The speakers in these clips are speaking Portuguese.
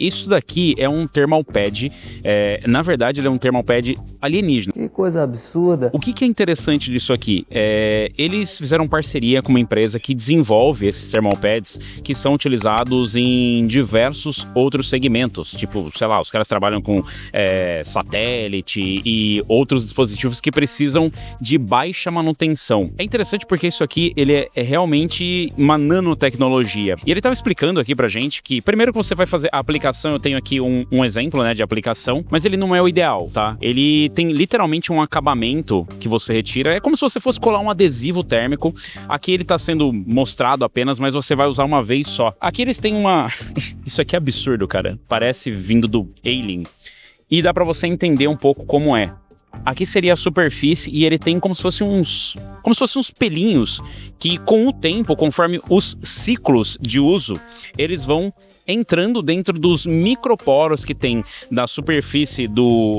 Isso daqui é um thermal pad, na verdade ele é um thermal pad alienígena. Que coisa absurda. O que é interessante disso aqui? Eles fizeram parceria com uma empresa que desenvolve esses thermal pads que são utilizados em diversos outros segmentos. Tipo, sei lá, os caras trabalham com satélite e outros dispositivos que precisam de baixa manutenção. É interessante porque isso aqui ele é realmente uma nanotecnologia. E ele estava explicando aqui pra gente que primeiro que você vai fazer a aplicação, eu tenho aqui um exemplo, né, de aplicação, mas ele não é o ideal, tá? Ele tem literalmente um acabamento que você retira, é como se você fosse colar um adesivo térmico. Aqui ele tá sendo mostrado apenas, mas você vai usar uma vez só. Aqui eles têm uma... Isso aqui é absurdo, cara. Parece vindo do Alien. E dá pra você entender um pouco como é. Aqui seria a superfície e ele tem como se fossem uns pelinhos que com o tempo, conforme os ciclos de uso, eles vão entrando dentro dos microporos que tem da superfície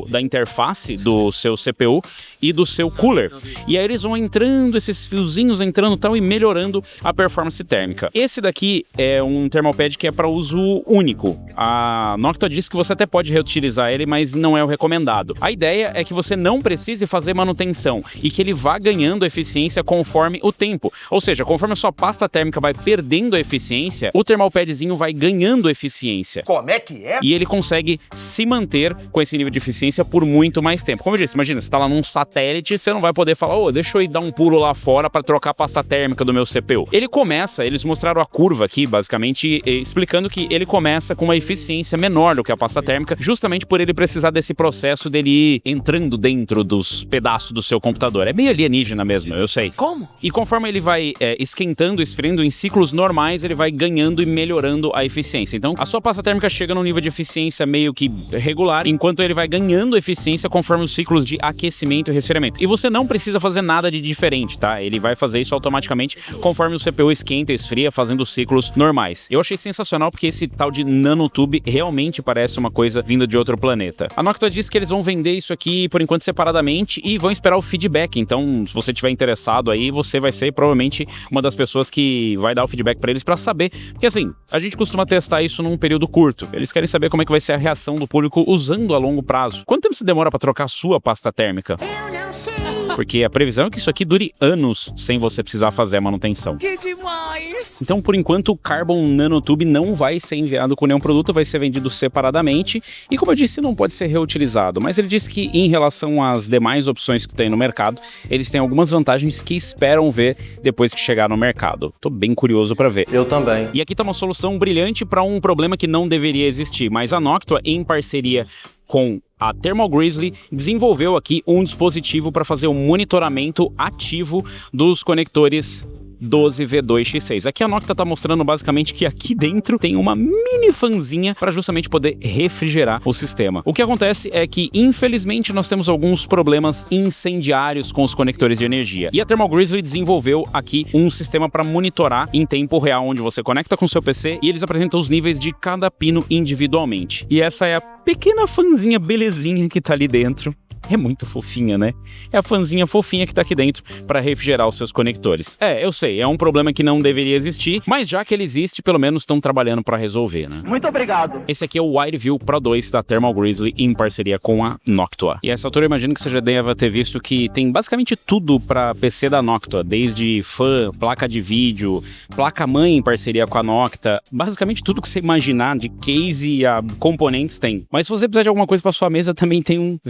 da interface do seu CPU e do seu cooler. E aí eles vão entrando, esses fiozinhos entrando tal e melhorando a performance térmica. Esse daqui é um thermal pad que é para uso único. A Noctua diz que você até pode reutilizar ele, mas não é o recomendado. A ideia é que você não precise fazer manutenção e que ele vá ganhando eficiência conforme o tempo. Ou seja, conforme a sua pasta térmica vai perdendo a eficiência, o thermal padzinho vai ganhando eficiência. Como é que é? E ele consegue se manter com esse nível de eficiência por muito mais tempo. Como eu disse, imagina, você tá lá num satélite, você não vai poder falar, deixa eu ir dar um pulo lá fora para trocar a pasta térmica do meu CPU. Eles mostraram a curva aqui, basicamente, explicando que ele começa com uma eficiência menor do que a pasta térmica, justamente por ele precisar desse processo dele ir entrando dentro dos pedaços do seu computador. É meio alienígena mesmo, eu sei. Como? E conforme ele vai esquentando, esfriando em ciclos normais, ele vai ganhando e melhorando a eficiência. Então, a sua pasta térmica chega num nível de eficiência meio que regular, enquanto ele vai ganhando eficiência conforme os ciclos de aquecimento e resfriamento. E você não precisa fazer nada de diferente, tá? Ele vai fazer isso automaticamente conforme o CPU esquenta e esfria, fazendo ciclos normais. Eu achei sensacional porque esse tal de nanotube realmente parece uma coisa vinda de outro planeta. A Noctua disse que eles vão vender isso aqui, por enquanto, separadamente e vão esperar o feedback. Então, se você estiver interessado aí, você vai ser provavelmente uma das pessoas que vai dar o feedback pra eles pra saber. Porque assim, a gente costuma testar isso num período curto. Eles querem saber como é que vai ser a reação do público usando a longo prazo. Quanto tempo você demora pra trocar a sua pasta térmica? Eu não sei. Porque a previsão é que isso aqui dure anos sem você precisar fazer a manutenção. Que demais! Então, por enquanto, o Carbon Nanotube não vai ser enviado com nenhum produto, vai ser vendido separadamente. E como eu disse, não pode ser reutilizado. Mas ele disse que em relação às demais opções que tem no mercado, eles têm algumas vantagens que esperam ver depois que chegar no mercado. Tô bem curioso pra ver. Eu também. E aqui tá uma solução brilhante para um problema que não deveria existir, mas a Noctua, em parceria com a Thermal Grizzly, desenvolveu aqui um dispositivo para fazer o monitoramento ativo dos conectores 12V2X6. Aqui a Noctua tá mostrando basicamente que aqui dentro tem uma mini fanzinha para justamente poder refrigerar o sistema. O que acontece é que, infelizmente, nós temos alguns problemas incendiários com os conectores de energia. E a Thermal Grizzly desenvolveu aqui um sistema para monitorar em tempo real, onde você conecta com o seu PC e eles apresentam os níveis de cada pino individualmente. E essa é a pequena fanzinha belezinha que tá ali dentro. É muito fofinha, né? É a fanzinha fofinha que tá aqui dentro para refrigerar os seus conectores. Eu sei, é um problema que não deveria existir, mas já que ele existe, pelo menos estão trabalhando para resolver, né? Muito obrigado. Esse aqui é o WideView Pro 2 da Thermal Grizzly em parceria com a Noctua. E essa altura eu imagino que você já deve ter visto que tem basicamente tudo para PC da Noctua, desde fan, placa de vídeo, placa-mãe em parceria com a Noctua, basicamente tudo que você imaginar de case a componentes tem. Mas se você precisar de alguma coisa para sua mesa, também tem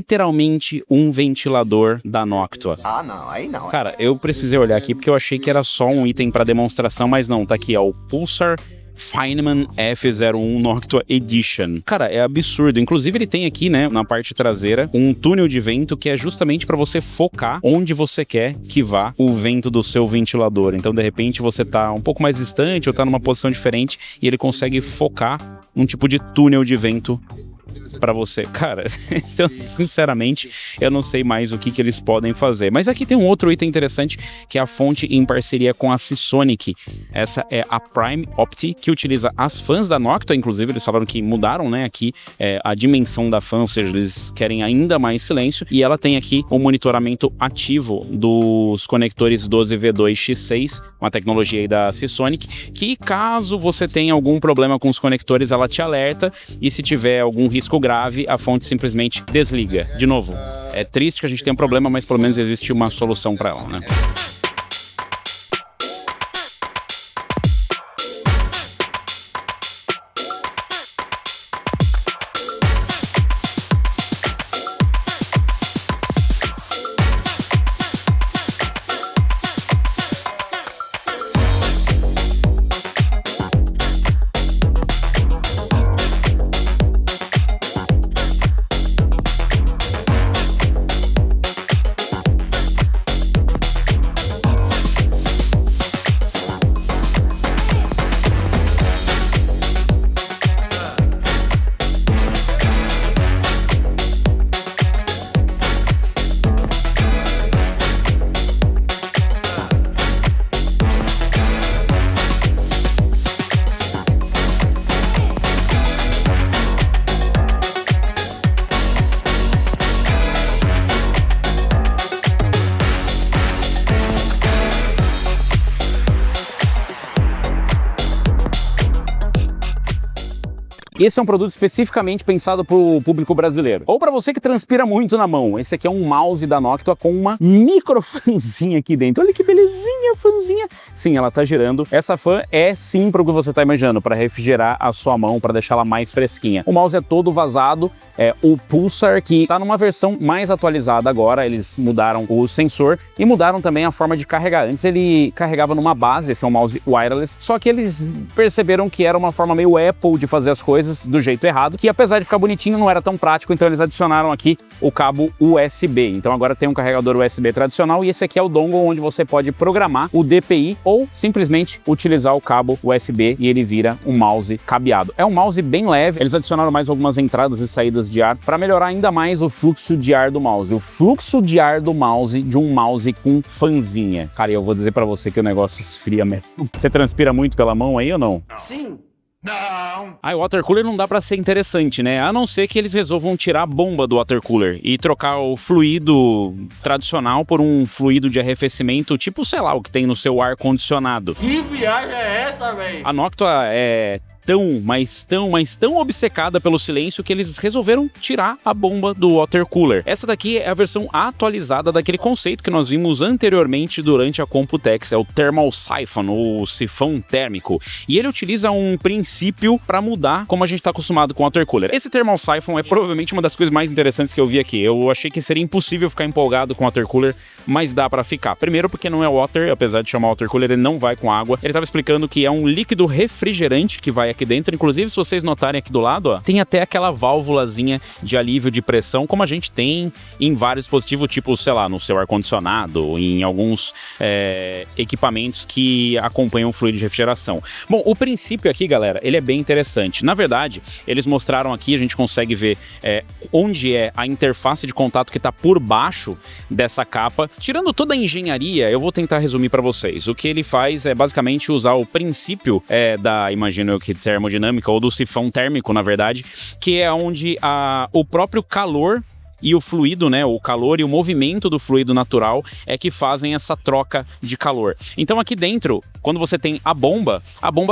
literalmente um ventilador da Noctua. Ah, não, aí não. Cara, eu precisei olhar aqui porque eu achei que era só um item para demonstração, mas não, tá aqui, ó, o Pulsar Feynman F01 Noctua Edition. Cara, é absurdo. Inclusive ele tem aqui, né, na parte traseira, um túnel de vento que é justamente para você focar onde você quer que vá o vento do seu ventilador. Então, de repente, você tá um pouco mais distante ou tá numa posição diferente e ele consegue focar um tipo de túnel de vento pra você. Cara, então, sinceramente, eu não sei mais o que eles podem fazer. Mas aqui tem um outro item interessante, que é a fonte em parceria com a Seasonic. Essa é a Prime Opti, que utiliza as fãs da Noctua. Inclusive, eles falaram que mudaram, né, aqui a dimensão da fã, ou seja, eles querem ainda mais silêncio. E ela tem aqui o monitoramento ativo dos conectores 12V2X6, uma tecnologia aí da Seasonic, que caso você tenha algum problema com os conectores, ela te alerta, e se tiver algum risco grave, a fonte simplesmente desliga. De novo, é triste que a gente tenha um problema, mas pelo menos existe uma solução para ela, né? Esse é um produto especificamente pensado para o público brasileiro. Ou para você que transpira muito na mão. Esse aqui é um mouse da Noctua com uma micro fãzinha aqui dentro. Olha que belezinha, fãzinha. Sim, ela tá girando. Essa fã é sim para o que você tá imaginando, para refrigerar a sua mão, para deixar ela mais fresquinha. O mouse é todo vazado, o Pulsar, que tá numa versão mais atualizada agora. Eles mudaram o sensor e mudaram também a forma de carregar. Antes ele carregava numa base, esse é um mouse wireless, só que eles perceberam que era uma forma meio Apple de fazer as coisas do jeito errado, que apesar de ficar bonitinho, não era tão prático, então eles adicionaram aqui o cabo USB. Então agora tem um carregador USB tradicional e esse aqui é o dongle onde você pode programar o DPI ou simplesmente utilizar o cabo USB e ele vira um mouse cabeado. É um mouse bem leve, eles adicionaram mais algumas entradas e saídas de ar para melhorar ainda mais o fluxo de ar do mouse. O fluxo de ar do mouse de um mouse com fãzinha. Cara, eu vou dizer para você que o negócio esfria mesmo. Você transpira muito pela mão aí ou não? Sim. Não! O water cooler não dá pra ser interessante, né? A não ser que eles resolvam tirar a bomba do water cooler e trocar o fluido tradicional por um fluido de arrefecimento, tipo, sei lá, o que tem no seu ar-condicionado. Que viagem é essa, velho? A Noctua é tão obcecada pelo silêncio que eles resolveram tirar a bomba do water cooler. Essa daqui é a versão atualizada daquele conceito que nós vimos anteriormente durante a Computex, é o Thermal Siphon, ou sifão térmico, e ele utiliza um princípio para mudar como a gente está acostumado com o water cooler. Esse Thermal Siphon é provavelmente uma das coisas mais interessantes que eu vi aqui. Eu achei que seria impossível ficar empolgado com o water cooler, mas dá para ficar. Primeiro porque não é water, apesar de chamar water cooler, ele não vai com água. Ele estava explicando que é um líquido refrigerante que vai aqui dentro. Inclusive, se vocês notarem aqui do lado, ó, tem até aquela válvulazinha de alívio de pressão, como a gente tem em vários dispositivos, tipo, sei lá, no seu ar-condicionado, em alguns equipamentos que acompanham o fluido de refrigeração. Bom, o princípio aqui, galera, ele é bem interessante. Na verdade, eles mostraram aqui, a gente consegue ver onde é a interface de contato que está por baixo dessa capa. Tirando toda a engenharia, eu vou tentar resumir para vocês. O que ele faz é basicamente usar o princípio da, imagino eu que termodinâmica, ou do sifão térmico, na verdade, que é onde o próprio calor e o fluido, né, o calor e o movimento do fluido natural é que fazem essa troca de calor. Então aqui dentro, quando você tem a bomba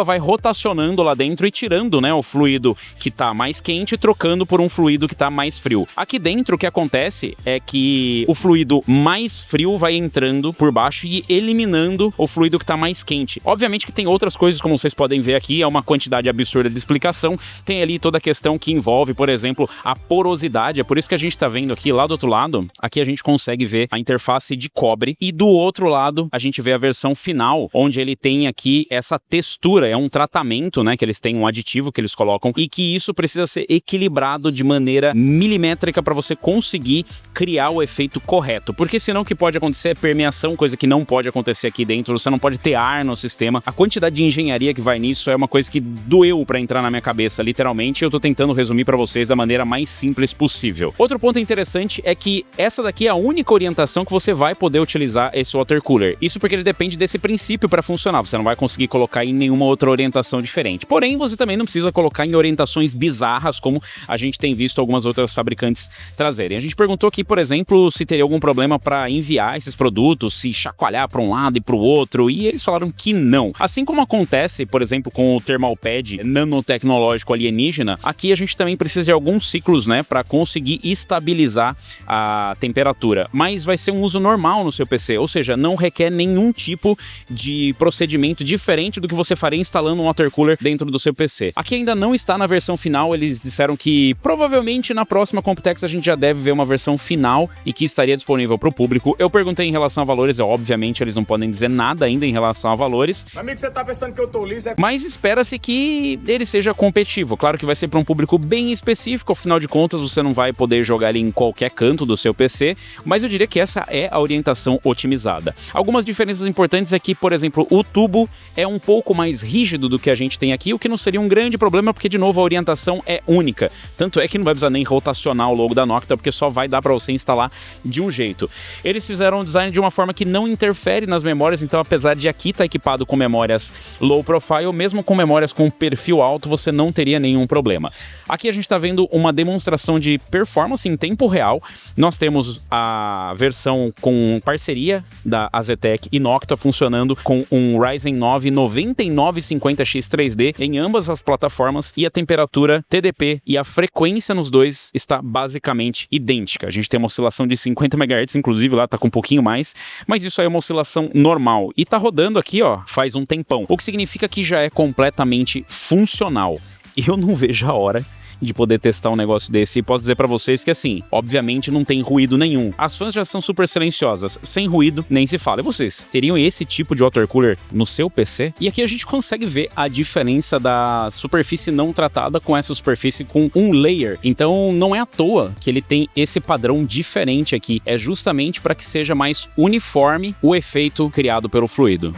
vai rotacionando lá dentro e tirando, né, o fluido que tá mais quente e trocando por um fluido que tá mais frio. Aqui dentro o que acontece é que o fluido mais frio vai entrando por baixo e eliminando o fluido que tá mais quente. Obviamente que tem outras coisas, como vocês podem ver aqui, é uma quantidade absurda de explicação. Tem ali toda a questão que envolve, por exemplo, a porosidade. É por isso que a gente tá vendo vendo aqui, lá do outro lado, aqui a gente consegue ver a interface de cobre e do outro lado a gente vê a versão final, onde ele tem aqui essa textura, é um tratamento, né, que eles têm um aditivo que eles colocam e que isso precisa ser equilibrado de maneira milimétrica para você conseguir criar o efeito correto, porque senão o que pode acontecer é permeação, coisa que não pode acontecer aqui dentro, você não pode ter ar no sistema. A quantidade de engenharia que vai nisso é uma coisa que doeu para entrar na minha cabeça, literalmente, e eu tô tentando resumir para vocês da maneira mais simples possível. Outro ponto interessante é que essa daqui é a única orientação que você vai poder utilizar esse water cooler. Isso porque ele depende desse princípio para funcionar, você não vai conseguir colocar em nenhuma outra orientação diferente. Porém, você também não precisa colocar em orientações bizarras, como a gente tem visto algumas outras fabricantes trazerem. A gente perguntou aqui, por exemplo, se teria algum problema para enviar esses produtos, se chacoalhar para um lado e para o outro, e eles falaram que não. Assim como acontece, por exemplo, com o thermal pad nanotecnológico alienígena, aqui a gente também precisa de alguns ciclos, né, para conseguir estabilizar a temperatura, mas vai ser um uso normal no seu PC, ou seja, não requer nenhum tipo de procedimento diferente do que você faria instalando um water cooler dentro do seu PC. Aqui ainda não está na versão final, eles disseram que provavelmente na próxima Computex a gente já deve ver uma versão final e que estaria disponível para o público. Eu perguntei em relação a valores, obviamente eles não podem dizer nada ainda em relação a valores. Amigo, você tá pensando que eu tô liso? Mas espera-se que ele seja competitivo. Claro que vai ser para um público bem específico, afinal de contas você não vai poder jogar ele em qualquer canto do seu PC, mas eu diria que essa é a orientação otimizada. Algumas diferenças importantes é que, por exemplo, o tubo é um pouco mais rígido do que a gente tem aqui, o que não seria um grande problema, porque de novo a orientação é única. Tanto é que não vai precisar nem rotacionar o logo da Noctua, porque só vai dar para você instalar de um jeito. Eles fizeram o design de uma forma que não interfere nas memórias, então apesar de aqui estar equipado com memórias low profile, mesmo com memórias com perfil alto, você não teria nenhum problema. Aqui a gente está vendo uma demonstração de performance em tempo real. Nós temos a versão com parceria da Azetec e Noctua funcionando com um Ryzen 9 9950X 3D em ambas as plataformas, e a temperatura TDP e a frequência nos dois está basicamente idêntica. A gente tem uma oscilação de 50 MHz, inclusive lá tá com um pouquinho mais, mas isso aí é uma oscilação normal e tá rodando aqui, ó, faz um tempão, o que significa que já é completamente funcional. Eu não vejo a hora de poder testar um negócio desse, e posso dizer pra vocês que assim, obviamente não tem ruído nenhum. As fãs já são super silenciosas, sem ruído, nem se fala. E vocês, teriam esse tipo de water cooler no seu PC? E aqui a gente consegue ver a diferença da superfície não tratada com essa superfície com um layer. Então não é à toa que ele tem esse padrão diferente aqui, é justamente para que seja mais uniforme o efeito criado pelo fluido.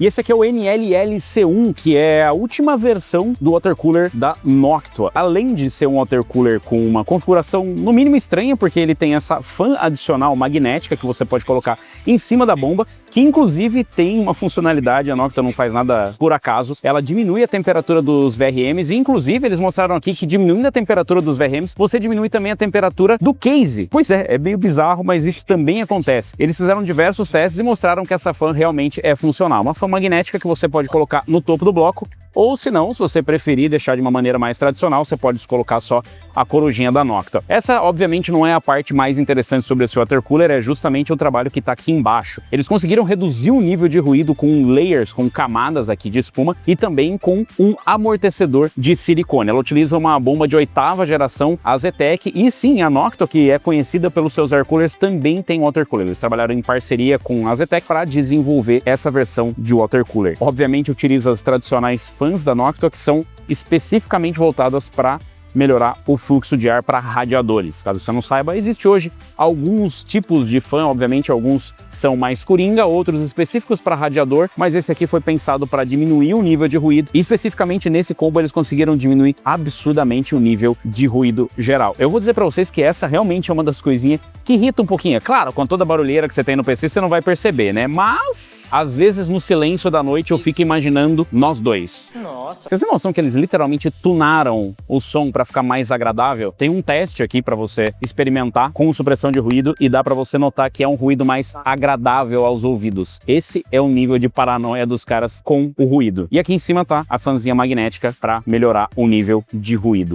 E esse aqui é o NLLC1, que é a última versão do water cooler da Noctua. Além de ser um water cooler com uma configuração no mínimo estranha, porque ele tem essa fan adicional magnética que você pode colocar em cima da bomba, que inclusive tem uma funcionalidade, a Noctua não faz nada por acaso, ela diminui a temperatura dos VRMs, e inclusive eles mostraram aqui que diminuindo a temperatura dos VRMs, você diminui também a temperatura do case. Pois é meio bizarro, mas isso também acontece. Eles fizeram diversos testes e mostraram que essa fan realmente é funcional. Uma fan magnética que você pode colocar no topo do bloco, ou se não, se você preferir deixar de uma maneira mais tradicional, você pode colocar só a corujinha da Noctua. Essa, obviamente, não é a parte mais interessante sobre esse water cooler, é justamente o trabalho que está aqui embaixo. Eles conseguiram reduzir o nível de ruído com layers, com camadas aqui de espuma, e também com um amortecedor de silicone. Ela utiliza uma bomba de 8ª geração Azetec, e sim, a Noctua, que é conhecida pelos seus air coolers, também tem water cooler. Eles trabalharam em parceria com a Azetec para desenvolver essa versão de water cooler. Obviamente, utiliza as tradicionais fãs da Noctua, que são especificamente voltadas para melhorar o fluxo de ar para radiadores. Caso você não saiba, existe hoje alguns tipos de fan, obviamente alguns são mais coringa, outros específicos para radiador, mas esse aqui foi pensado para diminuir o nível de ruído, e especificamente nesse combo eles conseguiram diminuir absurdamente o nível de ruído geral. Eu vou dizer para vocês que essa realmente é uma das coisinhas que irrita um pouquinho. Claro, com toda a barulheira que você tem no PC, você não vai perceber, né? Mas, às vezes, no silêncio da noite, eu fico imaginando nós dois. Nossa. Vocês têm noção que eles literalmente tunaram o som para ficar mais agradável? Tem um teste aqui para você experimentar com supressão de ruído e dá para você notar que é um ruído mais agradável aos ouvidos. Esse é o nível de paranoia dos caras com o ruído. E aqui em cima tá a fanzinha magnética para melhorar o nível de ruído.